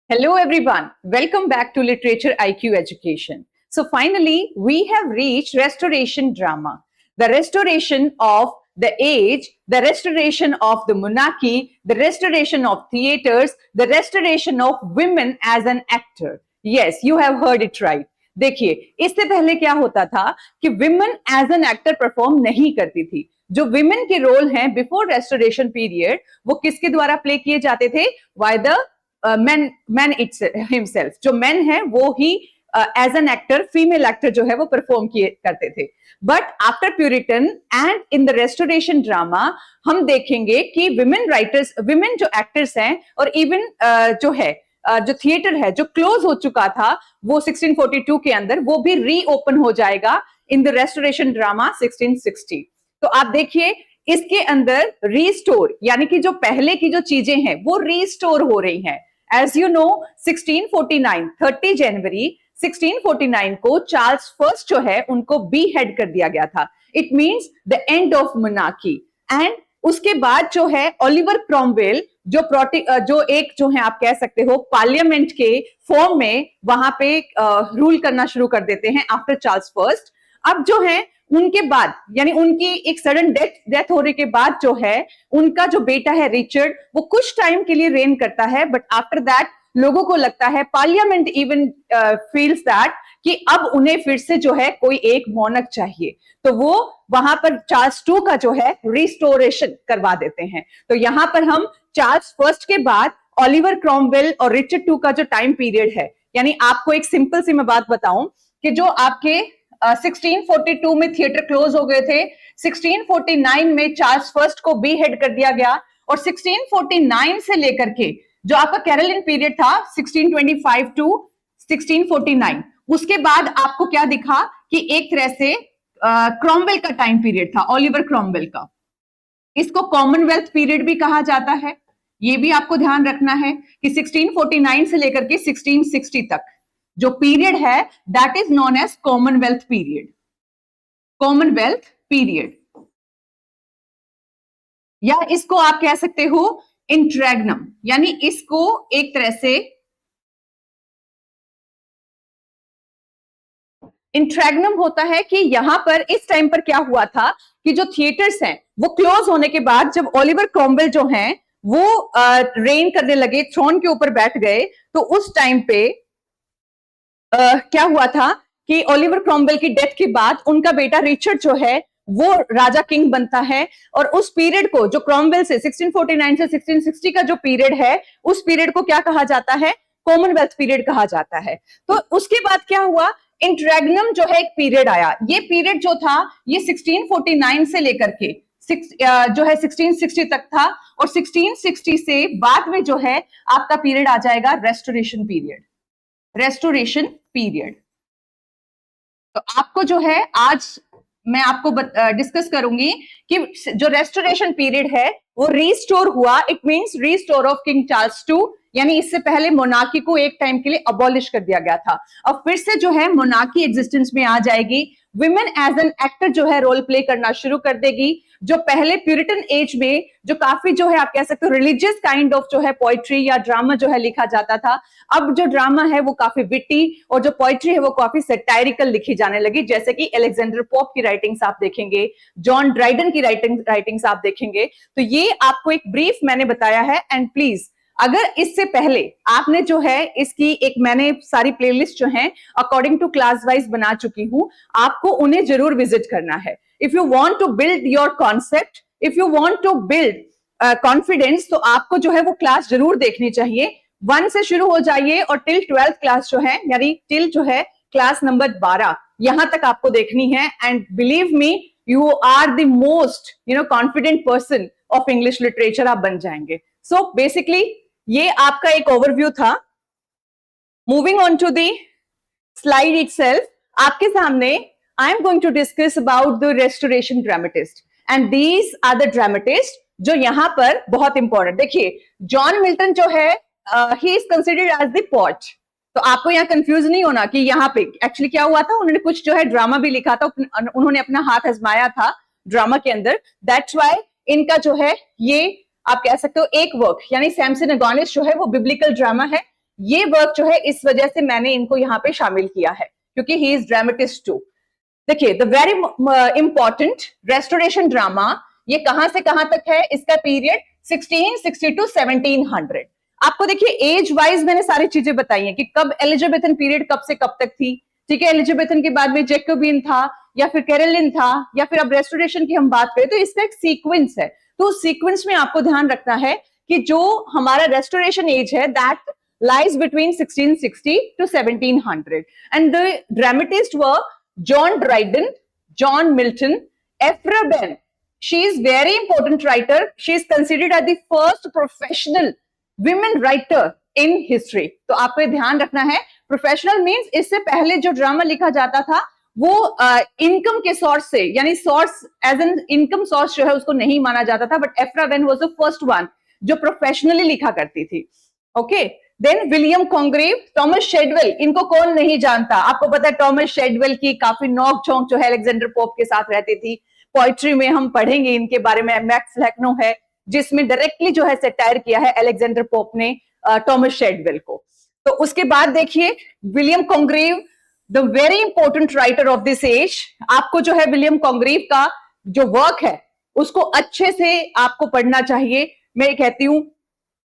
Hello everyone, welcome back to Literature IQ Education. So finally, we have reached restoration drama. The restoration of the age, the restoration of the monarchy, the restoration of theaters, the restoration of women as an actor. Yes, you have heard it right. देखिए, इससे पहले क्या होता था कि women as an actor perform नहीं करती थी. जो विमेन के रोल हैं बिफोर रेस्टोरेशन पीरियड, वो किसके द्वारा प्ले किए जाते थे? By the man himself. जो मैन है वो ही as an actor, female actor जो है वो परफॉर्म किए करते थे. But after Puritan and in the restoration drama हम देखेंगे कि विमेन राइटर्स, विमेन जो एक्टर्स हैं और इवन जो है जो थिएटर है जो क्लोज हो चुका था वो 1642 के अंदर, वो भी रीओपन हो जाएगा इन द रेस्टोरेशन ड्रामा 1660. तो आप देखिए इसके अंदर रीस्टोर, यानी कि जो पहले की जो चीजें हैं वो रीस्टोर हो रही हैं. एज यू नो 1649 30 जनवरी 1649 को चार्ल्स फर्स्ट जो है उनको बी हेड कर दिया गया था. It means the end of monarchy. And उसके बाद जो है ओलिवर क्रॉमवेल जो एक जो है आप कह सकते हो पार्लियामेंट के फॉर्म में वहां पे रूल करना शुरू कर देते हैं आफ्टर चार्ल्स फर्स्ट. अब जो है उनके बाद, यानी उनकी एक सडन डेथ होने के बाद जो है उनका जो बेटा है रिचर्ड, वो कुछ टाइम के लिए रेन करता है. बट आफ्टर दैट लोगों को लगता है, पार्लियामेंट इवन फील्स दैट कि अब उन्हें फिर से जो है कोई एक मोनक चाहिए. तो वो वहां पर चार्ल्स टू का जो है रिस्टोरेशन करवा देते हैं. तो यहां पर हम चार्ल्स फर्स्ट के बाद ओलिवर क्रॉमवेल और रिचर्ड टू का जो टाइम पीरियड है, यानी आपको एक सिंपल सी मैं बात बताऊं कि जो आपके 1642 में थिएटर क्लोज हो गए थे, 1649 में चार्ल्स फर्स्ट को बी हेड कर दिया गया, और 1649 से लेकर के जो आपका कैरोलिन पीरियड था 1625 टू 1649, उसके बाद आपको क्या दिखा कि एक तरह से क्रॉमवेल का टाइम पीरियड था, ओलिवर क्रॉमवेल का. इसको कॉमनवेल्थ पीरियड भी कहा जाता है. ये भी आपको ध्यान रखना है कि 1649 से लेकर के 1660 तक जो पीरियड है that is known as Commonwealth period. Commonwealth period, या इसको आप कह सकते हो इंट्रैग्नम, यानी इसको एक तरह से इंट्रैग्नम होता है कि यहां पर इस टाइम पर क्या हुआ था कि जो थिएटर्स हैं वो क्लोज होने के बाद जब ओलिवर क्रॉमवेल जो हैं वो रेन करने लगे, थ्रोन के ऊपर बैठ गए, तो उस टाइम पे क्या हुआ था कि ओलिवर क्रॉमवेल की डेथ के बाद उनका बेटा रिचर्ड जो है वो राजा किंग बनता है. और उस पीरियड को जो क्रॉमवेल से 1649 से 1660 का जो पीरियड है, उस पीरियड को क्या कहा जाता है? कॉमनवेल्थ पीरियड कहा जाता है. तो उसके बाद क्या हुआ? इंट्रैग्नम जो है एक पीरियड आया. ये पीरियड जो था ये 1649 से लेकर के जो है 1660 तक था, और 1660 से बाद में जो है आपका पीरियड आ जाएगा रेस्टोरेशन पीरियड. Restoration period. तो आपको जो है आज मैं आपको डिस्कस करूंगी कि जो रेस्टोरेशन पीरियड है वो रीस्टोर हुआ. It means restore of king Charles to, यानी इससे पहले मोनार्की को एक टाइम के लिए अबॉलिश कर दिया गया था. अब फिर से जो है मोनार्की एग्जिस्टेंस में आ जाएगी. विमेन एज एन एक्टर जो है रोल प्ले करना शुरू कर देगी. जो पहले प्यूरिटन एज में जो काफी जो है आप कह सकते हो रिलीजियस काइंड ऑफ जो है पोइट्री या ड्रामा जो है लिखा जाता था, अब जो ड्रामा है वो काफी विटी, और जो पोइट्री है वो काफी सेटायरिकल लिखी जाने लगी. जैसे कि अलेक्जेंडर पोप की राइटिंग्स आप देखेंगे, जॉन ड्राइडन की राइटिंग्स आप देखेंगे. तो ये आपको एक ब्रीफ मैंने बताया है. एंड प्लीज अगर इससे पहले आपने जो है इसकी एक मैंने सारी प्लेलिस्ट जो है अकॉर्डिंग टू क्लास वाइज बना चुकी हूं, आपको उन्हें जरूर विजिट करना है. If you want to build your concept, if you want to build confidence, तो आपको जो है वो क्लास जरूर देखनी चाहिए. 1 से शुरू हो जाइए और टिल 12th क्लास जो है, यानी टिल जो है क्लास नंबर 12, यहां तक आपको देखनी है. And believe me, you are the most confident person of English literature आप बन जाएंगे. सो बेसिकली ये आपका एक ओवरव्यू था. Moving on to the slide itself, आपके सामने I am going to discuss about the restoration dramatist, and these are the dramatist जो यहां पर बहुत इंपॉर्टेंट. देखिए जॉन मिल्टन जो है he is considered as the poet. तो आपको यहाँ कंफ्यूज नहीं होना कि यहाँ पे एक्चुअली क्या हुआ था, उन्होंने कुछ जो है ड्रामा भी लिखा था, उन्होंने अपना हाथ आजमाया था ड्रामा के अंदर. दैट्स व्हाई इनका जो है ये आप कह सकते हो एक वर्क, यानी सैमसन एगोनिस जो है वो बिब्लिकल ड्रामा है. ये वर्क जो है इस वजह से मैंने इनको यहाँ पे शामिल किया है, क्योंकि ही इज ड्रामेटिस्ट टू। देखिए, the very important restoration drama, ये कहां से कहां तक है, इसका पीरियड 1660 टू 1700। आपको देखिए एज वाइज मैंने सारी चीजें बताई हैं कि कब एलिजाबेथन पीरियड कब से कब तक थी, ठीक है। एलिजाबेथन के बाद में जैकोबिन था, या फिर कैरोलिन था, या फिर अब रेस्टोरेशन की हम बात करें तो इसका एक सीक्वेंस है। तो उस सीक्वेंस में आपको ध्यान रखना है कि जो हमारा रेस्टोरेशन एज है that lies between 1660 to 1700, and the dramatists were John Dryden, John Milton, Ephra Behn. She is very important writer. She is considered as the first professional women writer in history. तो आपको ये ध्यान रखना है, professional means इससे पहले जो drama लिखा जाता था वो इनकम के सोर्स से, यानी source as an income source जो है उसको नहीं माना जाता था, but Aphra Behn was the first one जो प्रोफेशनली लिखा करती थी। Okay, then William Congreve, Thomas Shadwell, इनको कौन नहीं जानता, आपको पता है टॉमस शेडवेल की काफी नोक झोंक जो है अलेक्जेंडर पोप के साथ रहती थी। पोइट्री में हम पढ़ेंगे इनके बारे में, मैक्स लैक्नो है जिसमें डायरेक्टली जो है सेटायर किया है अलेक्जेंडर पोप ने टॉमस शेडवेल को। तो उसके बाद देखिए William Congreve, the very important writer of this age. आपको जो है विलियम कॉन्ग्रेव का जो वर्क है उसको अच्छे से आपको पढ़ना चाहिए। मैं कहती हूं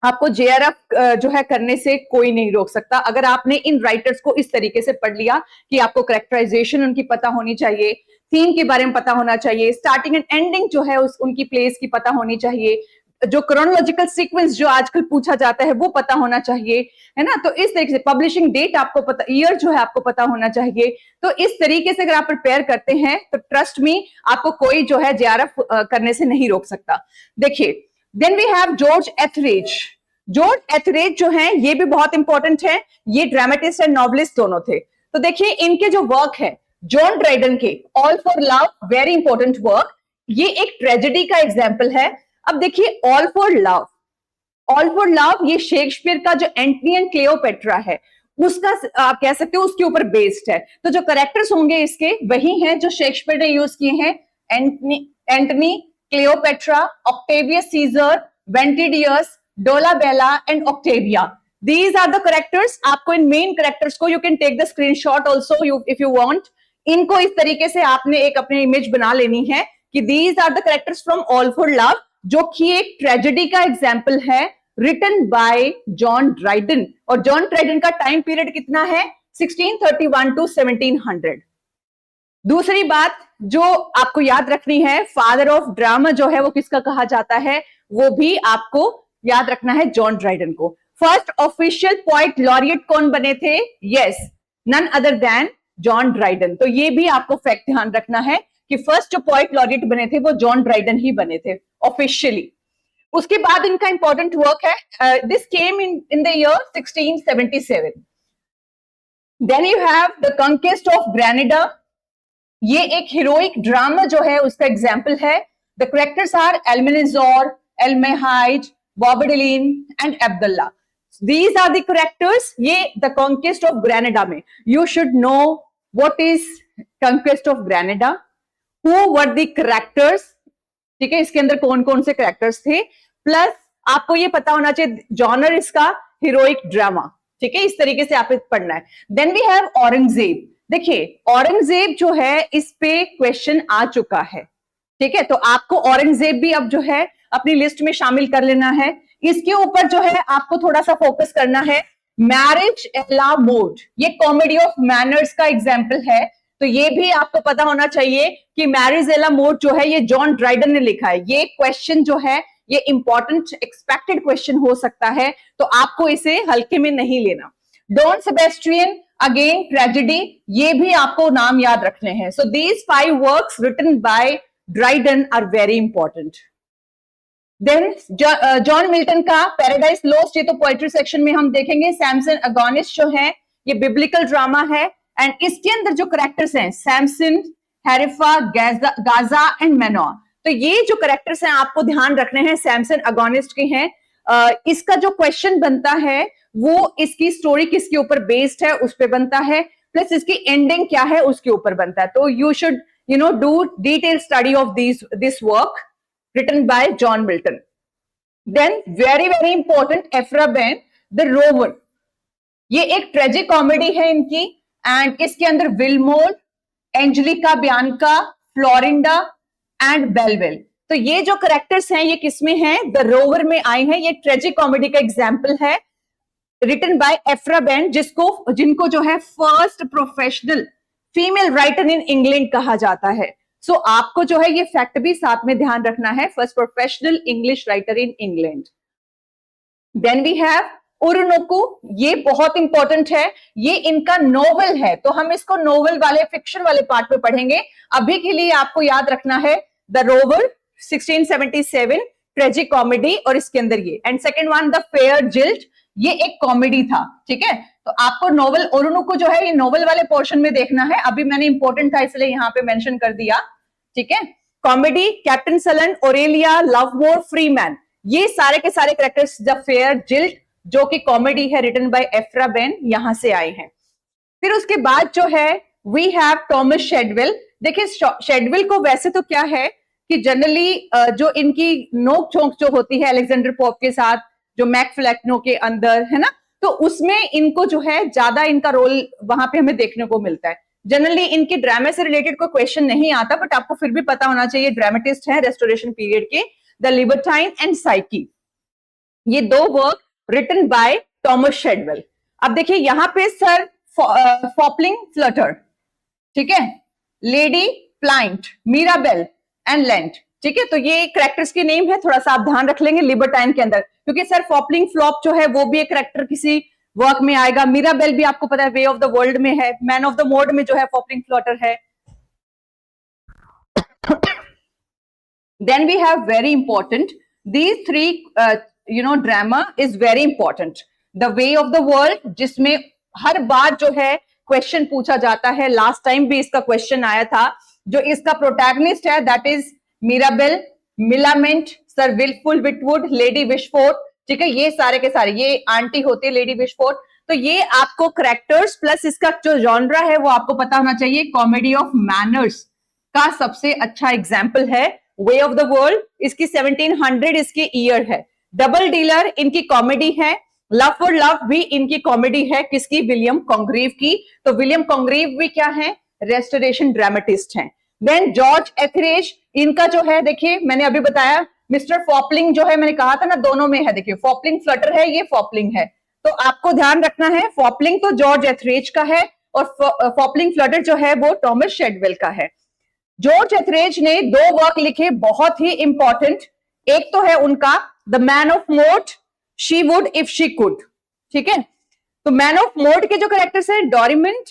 आपको जेआरएफ जो है करने से कोई नहीं रोक सकता, अगर आपने इन राइटर्स को इस तरीके से पढ़ लिया कि आपको कैरेक्टराइजेशन उनकी पता होनी चाहिए, थीम के बारे में पता होना चाहिए, स्टार्टिंग एंड एंडिंग जो है उनकी प्लेस की पता होनी चाहिए, जो क्रोनोलॉजिकल सीक्वेंस जो आजकल पूछा जाता है वो पता होना चाहिए, है ना। तो इस तरीके से पब्लिशिंग डेट आपको पता, ईयर जो है आपको पता होना चाहिए। तो इस तरीके से अगर आप प्रिपेयर करते हैं तो ट्रस्ट मी आपको कोई जो है जेआरएफ करने से नहीं रोक सकता। देखिए, then we have George Etherege. George Etherege जो है ये भी बहुत इंपॉर्टेंट है, ये ड्रामेटिस्ट एंड नॉवलिस्ट दोनों थे। तो देखिए इनके जो वर्क है जॉन ड्राइडन के all for love, very important work, ये एक ट्रेजेडी का एग्जाम्पल है। अब देखिए all for love, all for love ये शेक्सपियर का जो एंटनी एंड क्लियोपेट्रा है उसका आप कह सकते हो उसके ऊपर बेस्ड है। तो जो करेक्टर्स होंगे इसके वही हैं जो शेक्सपियर ने यूज किए हैं, Antony, Cleopatra, Octavius Caesar, Ventidius, Dolabella and Octavia. These are the characters। आपको इन मेन कैरेक्टर्स को you can take the screenshot also if you want। इनको इस तरीके से आपने एक अपनी इमेज बना लेनी है कि these are the characters from All for Love, जो कि एक ट्रेजेडी का एग्जाम्पल है रिटन बाय जॉन ड्राइडन। और जॉन ड्राइडन का टाइम पीरियड कितना है 1631 टू 1700। दूसरी बात जो आपको याद रखनी है, फादर ऑफ ड्रामा जो है वो किसका कहा जाता है, वो भी आपको याद रखना है जॉन ड्राइडन को। फर्स्ट ऑफिशियल पोएट लॉरिएट कौन बने थे, yes, none other than John Dryden. तो ये भी आपको फैक्ट ध्यान रखना है कि फर्स्ट जो पोएट लॉरिएट बने थे वो जॉन ड्राइडन ही बने थे ऑफिशियली। उसके बाद इनका इंपॉर्टेंट वर्क है, this came in the year 1677। Then you have the conquest of Granada, ये एक हीरोइक ड्रामा जो है उसका एग्जाम्पल है। The characters are Almanzor, Almahide, Boabdelin and Abdalla. These are the characters। ये द कॉन्क्वेस्ट ऑफ ग्रेनेडा में you should know what is conquest of Granada, who were the characters, ठीक है, इसके अंदर कौन कौन से कैरेक्टर्स थे, प्लस आपको ये पता होना चाहिए जॉनर इसका हीरोइक ड्रामा, ठीक है, इस तरीके से आप पढ़ना है। Then we have Aurangzeb. देखिए औरंगजेब जो है इस पे क्वेश्चन आ चुका है, ठीक है, तो आपको औरंगजेब भी अब जो है अपनी लिस्ट में शामिल कर लेना है। इसके ऊपर जो है आपको थोड़ा सा फोकस करना है। मैरिज ए ला मोड, ये कॉमेडी ऑफ मैनर्स का एग्जाम्पल है, तो ये भी आपको पता होना चाहिए कि मैरिज ए ला मोड जो है ये जॉन ड्राइडन ने लिखा है। ये क्वेश्चन जो है ये इंपॉर्टेंट एक्सपेक्टेड क्वेश्चन हो सकता है, तो आपको इसे हल्के में नहीं लेना। डॉन सेबेस्टियन, अगेन ट्रेजेडी, ये भी आपको नाम याद रखने हैं। So these 5 works written by Dryden are very important. Then John Milton का पैराडाइज लॉस्ट, ये तो पोएट्री सेक्शन में हम देखेंगे। सैमसन अगोनिस्ट जो है ये बिब्लिकल ड्रामा है, एंड इसके अंदर जो कैरेक्टर्स हैं सैमसन, हेरिफा, गाजा एंड मैनोआ, तो ये जो कैरेक्टर्स हैं आपको ध्यान रखने हैं, सैमसन अगोनिस्ट के हैं। इसका जो क्वेश्चन बनता है वो इसकी स्टोरी किसके ऊपर बेस्ड है उस पर बनता है, प्लस इसकी एंडिंग क्या है उसके ऊपर बनता है। तो you should do detail study of this work written by John Milton. Then very important, Ephra Behn, the Rover. ये एक ट्रेजिक कॉमेडी है इनकी, एंड इसके अंदर विलमोर, एंजेलिका बियांका, फ्लोरिंडा एंड बेलवेल, तो ये जो करेक्टर्स हैं ये किसमें हैं? द रोवर में आए हैं। ये ट्रेजिक कॉमेडी का एग्जाम्पल है, रिटन बाय एफ्रा बेन, जिनको जो है first professional female writer in England कहा जाता है। सो आपको जो है ये फैक्ट भी साथ में ध्यान रखना है, first professional English writer in England. Then we have Oroonoko, ये बहुत इंपॉर्टेंट है, ये इनका नोवेल है, तो हम इसको नोवेल वाले फिक्शन वाले पार्ट में पढ़ेंगे। अभी के लिए आपको याद रखना है द रोवर 1677 ट्रेजिक कॉमेडी, और इसके अंदर ये, and second one the fair jilt, ये एक कॉमेडी था, ठीक है। तो आपको नोवेल ओरोनोको जो है ये नोवेल वाले पोर्शन में देखना है, अभी मैंने इंपॉर्टेंट था इसलिए यहां पे मेंशन कर दिया, ठीक है। Comedy captain Sullen, Aurelia, Lovemore, Freeman, ये सारे के सारे कैरेक्टर्स द फेयर जिल्ट जो कि कॉमेडी है रिटन बाय एफ्रा बेन, यहां से आए हैं। फिर उसके बाद जो है वी हैव थॉमस शेडवेल। देखिए शेडवेल को वैसे तो क्या है कि जनरली जो इनकी नोक झोंक जो होती है अलेक्जेंडर पोप के साथ, जो मैक फ्लैक्नो के अंदर है ना, तो उसमें इनको जो है ज्यादा इनका रोल वहां पे हमें देखने को मिलता है। जनरली इनके ड्रामा से रिलेटेड कोई क्वेश्चन नहीं आता, बट आपको फिर भी पता होना चाहिए ड्रामेटिस्ट है रेस्टोरेशन पीरियड के, द लिबर्टाइन एंड साइकी, ये दो वर्क रिटन बाय थॉमस शेडवेल। अब देखिए यहां पे सर फॉपलिंग फ्लटर, ठीक है, लेडी प्लाइंट, मीराबेल एंड लेंट, ठीक है। तो ये कैरेक्टर्स के नेम है, थोड़ा सा आप ध्यान रख लेंगे लिबर्टाइन के अंदर, क्योंकि सर फॉपलिंग फ्लॉप जो है वो भी एक कैरेक्टर किसी वर्क में आएगा। मीराबेल भी आपको पता है वे ऑफ द वर्ल्ड में है, मैन ऑफ द मोड में जो है फॉपलिंग फ्लटर है। Then we have very important these three drama is very important, the way of the world, जिसमें हर बार जो है क्वेश्चन पूछा जाता है, लास्ट टाइम भी इसका क्वेश्चन आया था। जो इसका प्रोटैगनिस्ट है that is Mirabell, Millamant, sir Wilfull Witwoud, lady Wishfort, ठीक है, ये सारे के सारे, ये आंटी होती है लेडी विशफोर्ड। तो ये आपको करेक्टर्स प्लस इसका जो जॉनरा है वो आपको पता होना चाहिए। कॉमेडी ऑफ मैनर्स का सबसे अच्छा एग्जाम्पल है वे ऑफ द वर्ल्ड, इसकी 1700 इसकी ईयर है। डबल डीलर इनकी कॉमेडी है, लव फॉर लव भी इनकी कॉमेडी है, किसकी? विलियम कॉन्ग्रीव की। तो विलियम कॉन्ग्रीव भी क्या है? रेस्टोरेशन ड्रामेटिस्ट हैं। देन जॉर्ज एथरेज, इनका जो है देखिए मैंने अभी बताया, मिस्टर फॉपलिंग जो है मैंने कहा था ना दोनों में है, देखिए फॉपलिंग फ्लटर है, ये फॉपलिंग है, तो आपको ध्यान रखना है फॉपलिंग तो जॉर्ज एथरेज का है और फॉपलिंग फ्लटर जो है वो थॉमस शेडवेल का है। जॉर्ज एथरेज ने दो वर्क लिखे बहुत ही इंपॉर्टेंट, एक तो है उनका the man of mode, she would if she could, ठीक है। तो मैन ऑफ मोड के जो कैरेक्टर्स हैं डोरिमंड,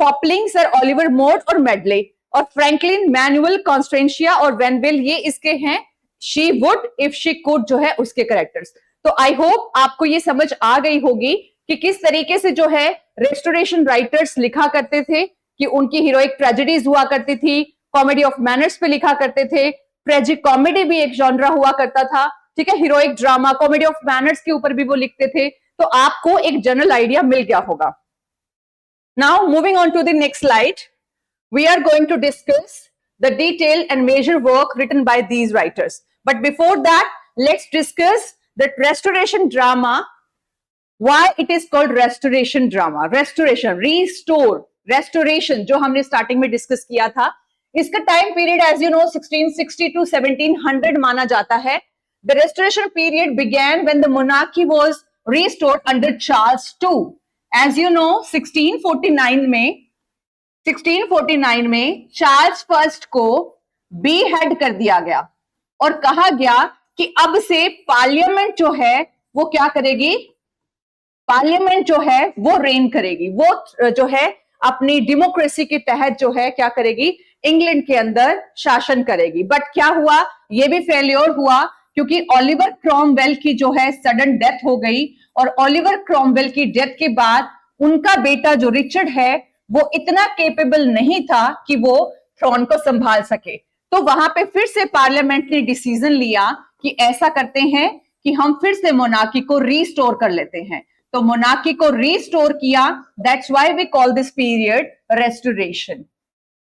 फॉपलिंग, सर ओलिवर मोड और मेडले, और फ्रैंकलिन, मैनुअल, कॉन्स्टेंशिया और वेनविल, ये इसके हैं she would if she could जो है उसके कैरेक्टर्स। तो आई होप आपको ये समझ आ गई होगी कि किस तरीके से जो है रेस्टोरेशन राइटर्स लिखा करते थे, कि उनकी हीरोइक ट्रेजेडीज हुआ करती थी, कॉमेडी ऑफ मैनर्स पे लिखा करते थे, ट्रेजिक कॉमेडी भी एक जॉनरा हुआ करता था, ठीक है, heroic drama, comedy of manners के ऊपर भी वो लिखते थे। तो आपको एक जनरल आइडिया मिल गया होगा। Now moving on to the next slide, we are going to discuss the detailed and major work written by these writers. But before that, let's discuss the restoration drama, why it is called restoration drama. Restoration, restore, restoration जो हमने starting में discuss किया था, इसका time period as you know 1660 to 1700 माना जाता है। The restoration period began when the monarchy was restored under Charles II. As you know 1649 में चार्ल्स फर्स्ट को बी हेड कर दिया गया और कहा गया कि अब से पार्लियामेंट जो है वो क्या करेगी? पार्लियामेंट जो है वो रेन करेगी, वो जो है अपनी डेमोक्रेसी के तहत जो है क्या करेगी? इंग्लैंड के अंदर शासन करेगी। बट क्या हुआ? ये भी फेल्योर हुआ क्योंकि ओलिवर क्रॉमवेल की जो है सडन डेथ हो गई, और ओलिवर क्रॉमवेल की डेथ के बाद उनका बेटा जो रिचर्ड है वो इतना केपेबल नहीं था कि वो थ्रोन को संभाल सके। तो वहां पे फिर से पार्लियामेंट ने डिसीजन लिया कि ऐसा करते हैं कि हम फिर से मोनार्की को रीस्टोर कर लेते हैं। तो मोनार्की को रीस्टोर किया, that's why we call this period restoration.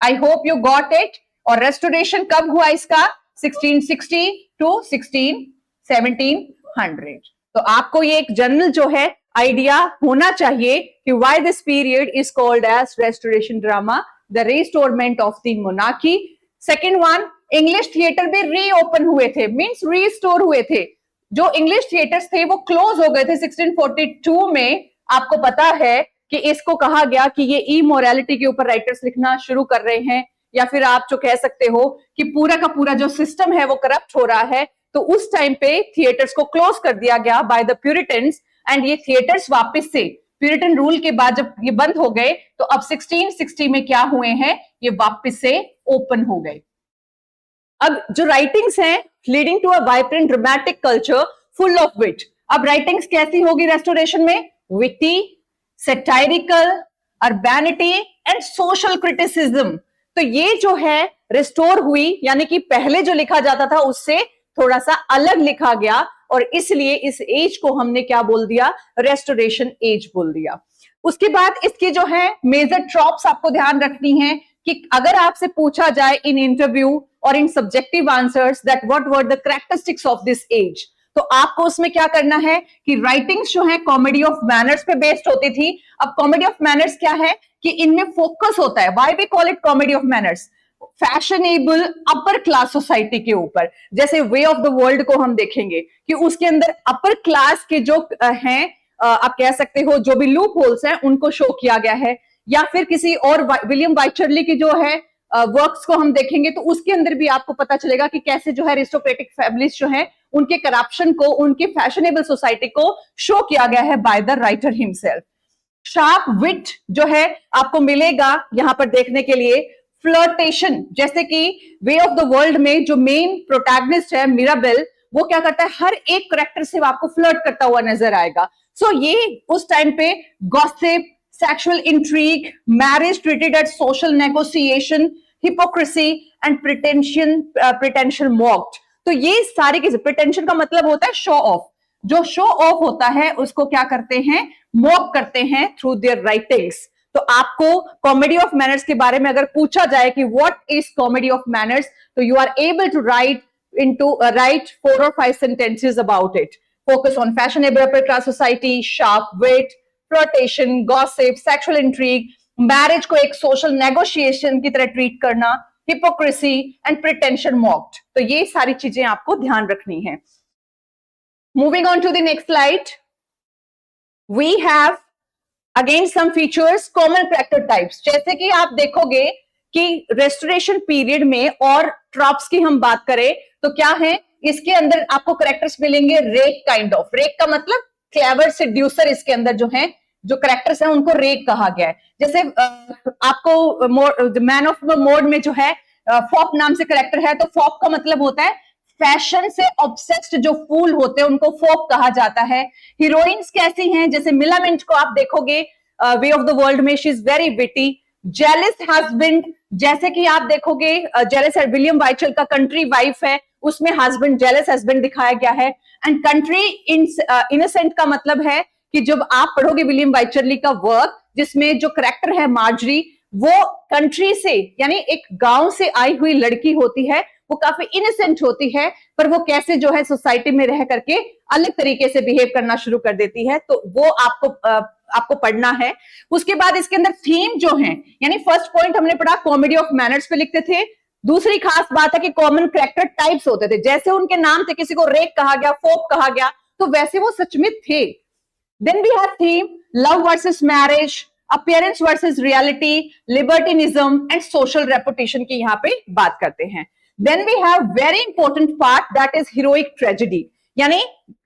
I hope you got it. और रेस्टोरेशन कब हुआ इसका? 1660 टू 1700। तो आपको ये एक जनरल जो है आइडिया होना चाहिए कि why this period is called as restoration drama, the restorement of the monarchy. Second one, English theatre भी रीओपन हुए थे, मींस रीस्टोर हुए थे। जो इंग्लिश थिएटर्स थे वो क्लोज हो गए थे 1642 में। आपको पता है कि इसको कहा गया कि ये इमोरलिटी के ऊपर राइटर्स लिखना शुरू कर रहे हैं, या फिर आप जो कह सकते हो कि पूरा का पूरा जो सिस्टम है वो करप्ट हो रहा है। तो उस टाइम पे थिएटर्स को क्लोज कर दिया गया बाय द प्यूरिटन्स, एंड ये थिएटर्स वापस से प्यूरिटन रूल के बाद जब ये बंद हो गए तो अब 1660 में क्या हुए हैं, ये वापस से ओपन हो गए। अब जो राइटिंग्स हैं leading to a vibrant dramatic culture full of wit. अब राइटिंग्स कैसी होगी रेस्टोरेशन में? Witty, satirical, urbanity and social criticism. तो ये जो है रिस्टोर हुई, यानी कि पहले जो लिखा जाता था उससे थोड़ा सा अलग लिखा गया, और इसलिए इस एज को हमने क्या बोल दिया? रेस्टोरेशन एज बोल दिया। उसके बाद इसके जो है मेजर ट्रॉप्स आपको ध्यान रखनी है कि अगर आपसे पूछा जाए इन इंटरव्यू और in subjective answers that what were the characteristics of this age, तो आपको उसमें क्या करना है कि राइटिंग्स जो है कॉमेडी ऑफ मैनर्स पे बेस्ड होती थी। अब कॉमेडी ऑफ मैनर्स क्या है कि इनमें फोकस होता है, why we call it comedy of manners, fashionable upper class society के ऊपर। जैसे वे ऑफ द वर्ल्ड को हम देखेंगे कि उसके अंदर अपर क्लास के जो हैं, आप कह सकते हो जो भी लूप होल्स हैं उनको शो किया गया है। या फिर किसी और विलियम वाइचरली की जो है वर्क्स को हम देखेंगे तो उसके अंदर भी आपको पता चलेगा कि कैसे जो है अरिस्टोक्रेटिक फैमिलीज जो है उनके करप्शन को, उनके फैशनेबल सोसाइटी को शो किया गया है by the writer himself. Sharp wit जो है आपको मिलेगा यहां पर देखने के लिए। फ्लर्टेशन, जैसे कि वे ऑफ द वर्ल्ड में जो मेन प्रोटैगनिस्ट है मिराबेल, वो क्या करता है हर एक करेक्टर से आपको फ्लर्ट करता हुआ नजर आएगा। सो ये उस टाइम पे gossip, sexual intrigue, marriage treated at social negotiation, hypocrisy and pretension mocked. तो ये सारी के प्रिटेंशन का मतलब होता है शो ऑफ, जो शो ऑफ होता है उसको क्या करते हैं? मॉक करते हैं थ्रू देयर राइटिंग्स। तो आपको कॉमेडी ऑफ मैनर्स के बारे में अगर पूछा जाए कि what is comedy of manners, तो you are able to write 4 or 5 sentences about it. Focus on fashionable upper class society, sharp wit, flirtation, gossip, sexual intrigue, marriage को एक सोशल नेगोशिएशन की तरह ट्रीट करना, हिपोक्रेसी एंड प्रिटेंशन मॉक्ड। तो ये सारी चीजें आपको ध्यान रखनी है। Moving on to the next slide, we have again some features, common character types. जैसे कि आप देखोगे कि रेस्टोरेशन पीरियड में और ट्रॉप्स की हम बात करें तो क्या है, इसके अंदर आपको कैरेक्टर्स मिलेंगे रेक काइंड ऑफ। रेक का मतलब क्लेवर सेड्यूसर, इसके अंदर जो है जो कैरेक्टर्स हैं उनको रेक कहा गया है। जैसे आपको मैन ऑफ द मोड में जो है फॉप नाम से कैरेक्टर है, तो फॉप का मतलब होता है फैशन से ऑब्सेस्ड जो फूल होते हैं उनको फोक कहा जाता है। हीरोइंस कैसी हैं, जैसे मिलामिंट को आप देखोगे वे ऑफ द वर्ल्ड में, she is very witty. Jealous husband, जैसे कि आप देखोगे जेलस विलियम वाइचल का कंट्री वाइफ है, उसमें हस्बैंड जेलस हस्बैंड दिखाया गया है। एंड कंट्री इनोसेंट का मतलब है कि जब आप पढ़ोगे विलियम वाइचरली का वर्क, जिसमें जो करेक्टर है मार्जरी, वो कंट्री से यानी एक गांव से आई हुई लड़की होती है, वो काफी इनोसेंट होती है, पर वो कैसे जो है सोसाइटी में रह करके अलग तरीके से बिहेव करना शुरू कर देती है। तो वो आपको पढ़ना है। उसके बाद इसके अंदर थीम जो है, यानी फर्स्ट पॉइंट हमने पढ़ा कॉमेडी ऑफ मैनर्स पे लिखते थे। दूसरी खास बात है कि कॉमन कैरेक्टर टाइप्स होते थे, जैसे उनके नाम थे, किसी को रेक कहा गया, फोक कहा गया, तो वैसे वो सच में थे। Then we have theme love versus marriage, appearance versus reality, libertinism and social reputation की यहाँ पे बात करते हैं। Then we have very important part that is heroic tragedy. यानी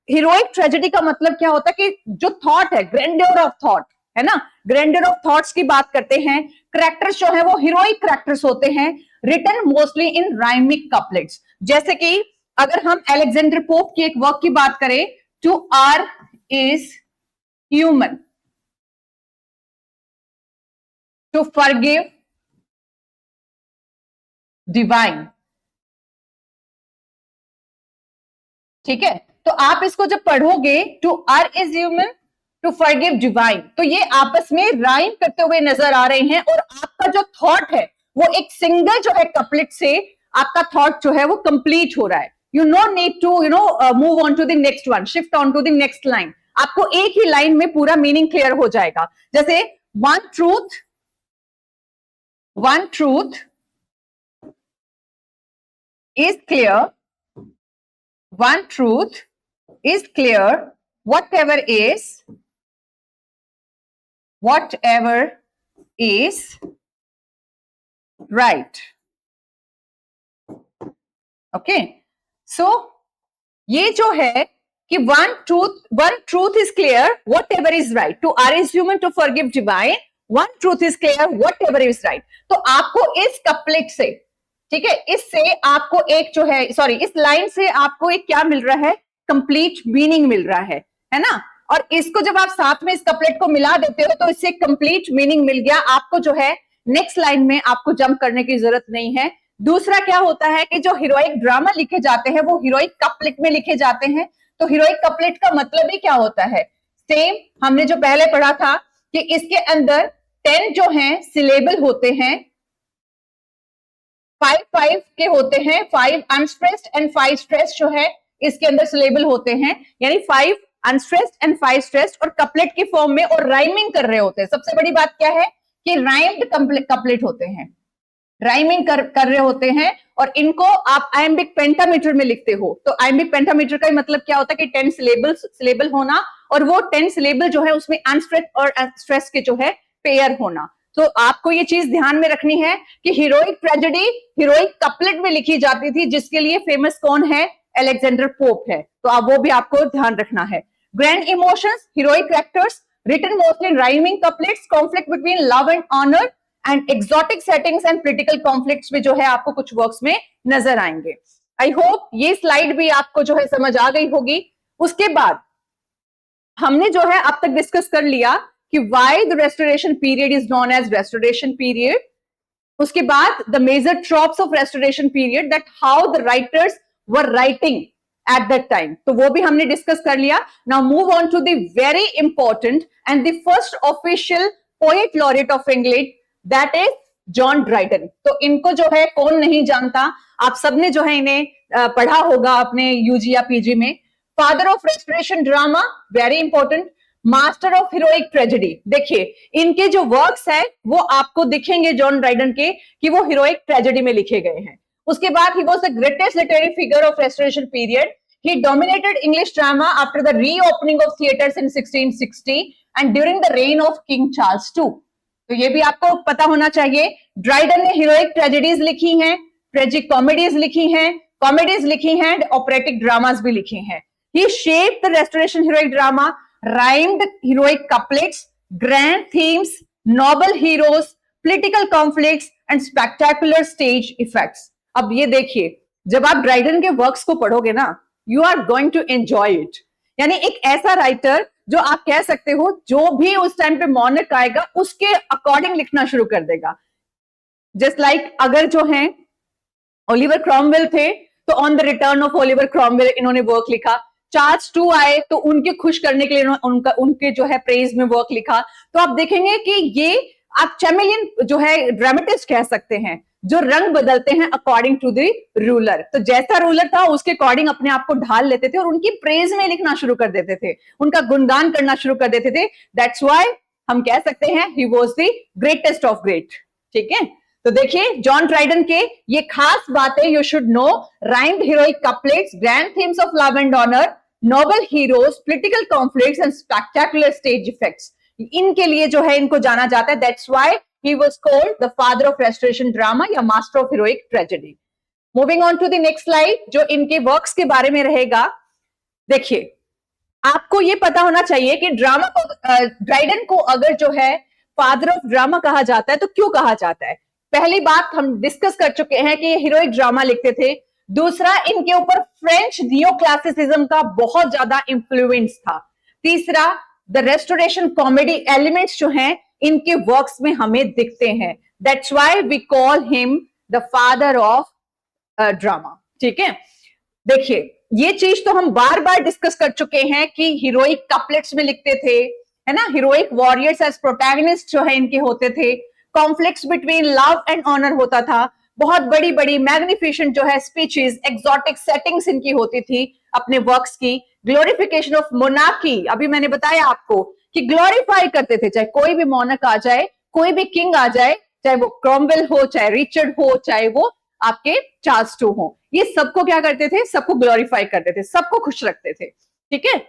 हीरोइक ट्रेजेडी का मतलब क्या होता है कि जो थॉट है, ग्रैंडियर ऑफ थॉट है ना, ग्रैंडियर ऑफ थॉट्स की बात करते हैं। कैरेक्टर्स जो है वो हीरोइक कैरेक्टर्स होते हैं, रिटन मोस्टली इन राइमिक कपलेट्स। जैसे कि अगर हम अलेक्जेंडर पोप की एक वर्क की बात करें, to err is human, to forgive divine. ठीक है, तो आप इसको जब पढ़ोगे, to err is human, to forgive divine, तो ये आपस में राइम करते हुए नजर आ रहे हैं, और आपका जो थॉट है वो एक सिंगल जो है कपलेट से आपका थॉट जो है वो कंप्लीट हो रहा है। You know need to move on to the next one, shift on to the next line. आपको एक ही लाइन में पूरा मीनिंग क्लियर हो जाएगा। जैसे one truth is clear, one truth is clear, whatever is right. Okay, so ये जो है कि one truth is clear, whatever is right. To are is human, to forgive divine. One truth is clear, whatever is right. तो आपको इस couplet से, ठीक है, इससे आपको एक जो है, सॉरी, इस लाइन से आपको एक क्या मिल रहा है, कंप्लीट मीनिंग मिल रहा है ना। और इसको जब आप साथ में इस कपलेट को मिला देते हो तो इससे कंप्लीट मीनिंग मिल गया आपको, जो है नेक्स्ट लाइन में आपको जंप करने की जरूरत नहीं है। दूसरा क्या होता है कि जो हीरोइक ड्रामा लिखे जाते हैं वो हीरोइक कपलेट में लिखे जाते हैं। तो हीरोइक कपलेट का मतलब ही क्या होता है, सेम हमने जो पहले पढ़ा था कि इसके अंदर 10 जो हैं सिलेबल होते हैं, 5 के होते हैं, 5 अनस्ट्रेस्ड एंड 5 स्ट्रेस्ड जो है इसके अंदर सिलेबल होते हैं, यानी 5 अनस्ट्रेस्ड एंड 5 स्ट्रेस्ड, और कपलेट की फॉर्म में और राइमिंग कर रहे होते हैं। सबसे बड़ी बात क्या है कि राइम्ड कपलेट होते हैं, राइमिंग कर रहे होते हैं, और इनको आप आयम्बिक पेंटामीटर में लिखते हो। तो आयम्बिक पेंटामीटर का मतलब क्या होता है कि 10 सिलेबल होना, और वो 10 सिलेबल जो है उसमें अनस्ट्रेस्ड और स्ट्रेस के जो है पेयर होना। तो आपको ये चीज ध्यान में रखनी है कि हीरोइक ट्रेजेडी हीरोइक कपलेट में लिखी जाती थी, जिसके लिए फेमस कौन है, अलेक्जेंडर पोप है। तो आप वो भी आपको ध्यान रखना है। Grand emotions, heroic characters written mostly in rhyming couplets, conflict between love and honor and exotic settings and political conflicts भी जो है आपको कुछ वर्क्स में नजर आएंगे। आई होप ये स्लाइड भी आपको जो है समझ आ गई होगी। उसके बाद हमने जो है अब तक डिस्कस कर लिया कि why the restoration period is known as restoration period. उसके बाद the major tropes of restoration period, that how the writers were writing at that time, तो वो भी हमने डिस्कस कर लिया। Now move on to the very important and the first official poet laureate of England, that is John Dryden. तो इनको जो है कौन नहीं जानता, आप सबने जो है इन्हें पढ़ा होगा अपने यूजी या पीजी में। Father of restoration drama, very important, master of heroic tragedy. देखिए इनके जो वर्क्स है वो आपको दिखेंगे जॉन ड्राइडन के कि वो हीरोइक ट्रेजेडी में लिखे गए हैं। उसके बाद he was the greatest literary figure of restoration period. He dominated English drama after the reopening of theaters in 1660 and during the reign of King Charles II. तो ये भी आपको पता होना चाहिए। ड्राइडन ने हीरोइक ट्रेजेडीज लिखी हैं, ट्रेजिक कॉमेडीज लिखी हैं, कॉमेडीज लिखी हैं, ऑपरेटिक ड्रामास भी लिखे हैं। He shaped the restoration heroic drama, rhymed heroic couplets, grand themes, noble heroes, political conflicts and spectacular stage effects. अब ये देखिए, जब आप ड्राइडन के वर्क्स को पढ़ोगे ना, you are going to enjoy it. यानी एक ऐसा राइटर जो आप कह सकते हो जो भी उस टाइम पे मॉनर्क आएगा उसके अकॉर्डिंग लिखना शुरू कर देगा। जस्ट लाइक अगर जो है ओलिवर क्रॉमवेल थे तो on the return of Oliver Cromwell इन्होंने वर्क लिखा। चार्ल्स II आए तो उनके खुश करने के लिए उनके जो है प्रेज में वर्क लिखा। तो आप देखेंगे कि ये आप चैमेलियन जो है ड्रामेटिस्ट कह सकते हैं, जो रंग बदलते हैं अकॉर्डिंग टू द रूलर। तो जैसा रूलर था उसके अकॉर्डिंग अपने आप को ढाल लेते थे और उनकी प्रेज में लिखना शुरू कर देते थे, उनका गुणगान करना शुरू कर देते थे। दैट्स व्हाई हम कह सकते हैं he was the greatest of great. ठीक है, तो देखिए जॉन ड्राइडन के ये खास बातें you should know, rhymed heroic couplets, grand themes of love and honour, noble heroes, political conflicts and spectacular stage effects, इनके लिए जो है इनको जाना जाता है। That's why he was called the father of restoration drama या master of heroic tragedy. Moving on to the next slide, जो इनके वर्क्स के बारे में रहेगा। देखिए आपको ये पता होना चाहिए कि ड्रामा को ड्राइडन को अगर जो है फादर ऑफ ड्रामा कहा जाता है तो क्यों कहा जाता है। पहली बात हम डिस्कस कर चुके हैं कि ये हीरोइक ड्रामा लिखते थे। दूसरा, इनके ऊपर फ्रेंच नियो क्लासिसिज्म का बहुत ज्यादा इंफ्लुएंस था। तीसरा, द रेस्टोरेशन कॉमेडी एलिमेंट्स जो हैं इनके वर्क्स में हमें दिखते हैं। That's why we call him the father of drama. ठीक है, देखिए ये चीज तो हम बार बार डिस्कस कर चुके हैं कि हीरोइक कपलेट्स में लिखते थे, है ना, हीरोइक वॉरियर्स एज प्रोटैगनिस्ट जो है इनके होते थे, conflicts between love and honour होता था, बहुत बड़ी बड़ी मैग्निफिसेंट जो है स्पीचेस, एक्सोटिक सेटिंग्स इनकी होती थी, अपने वर्क्स की। ग्लोरिफिकेशन ऑफ मोनार्की, अभी मैंने बताया आपको कि ग्लोरीफाई करते थे, चाहे कोई भी मोनक आ जाए, कोई भी किंग आ जाए, चाहे वो क्रॉमवेल हो, चाहे रिचर्ड हो, चाहे वो आपके चार्ल्स टू हो, ये सबको क्या करते थे, सबको ग्लोरीफाई करते थे, सबको खुश रखते थे। ठीक है,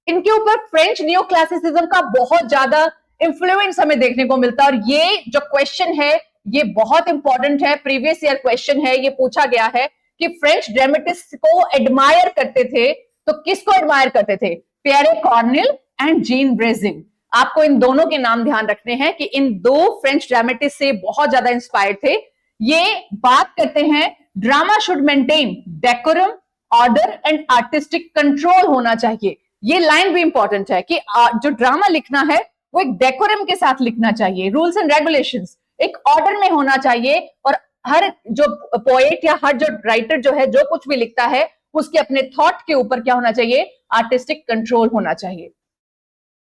इनके ऊपर फ्रेंच न्यू क्लासिसिज्म का बहुत ज्यादा इंफ्लुएंस हमें देखने को मिलता है। और ये जो क्वेश्चन है ये बहुत इंपॉर्टेंट है, प्रीवियस ईयर क्वेश्चन है, ये पूछा गया है कि फ्रेंच ड्रामेटिस्ट को एडमायर करते थे तो किसको एडमायर करते थे, Pierre Cornell and gene brazing. आपको इन दोनों के नाम ध्यान रखने हैं कि इन दो फ्रेंच ड्रामेटिस्ट से बहुत ज्यादा इंस्पायर्ड थे। ये बात करते हैं drama should maintain decorum, order and artistic control होना चाहिए। ये लाइन भी इंपॉर्टेंट है कि जो ड्रामा लिखना है वो एक डेकोरम के साथ लिखना चाहिए, रूल्स एंड रेगुलेशंस एक ऑर्डर में होना चाहिए, और हर जो पोएट या हर जो राइटर जो है जो कुछ भी लिखता है उसके अपने थॉट के ऊपर क्या होना चाहिए, आर्टिस्टिक कंट्रोल होना चाहिए।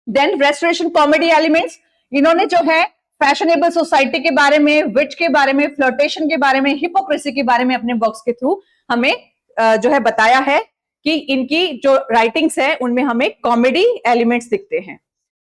देन रेस्टोरेशन कॉमेडी एलिमेंट्स, इन्होंने जो है फैशनेबल सोसाइटी के बारे में, विच के बारे में, फ्लर्टेशन के बारे में, हिपोक्रेसी के बारे में अपने वर्क्स के थ्रू हमें जो है बताया है कि इनकी जो राइटिंग्स है उनमें हमें कॉमेडी एलिमेंट्स दिखते हैं।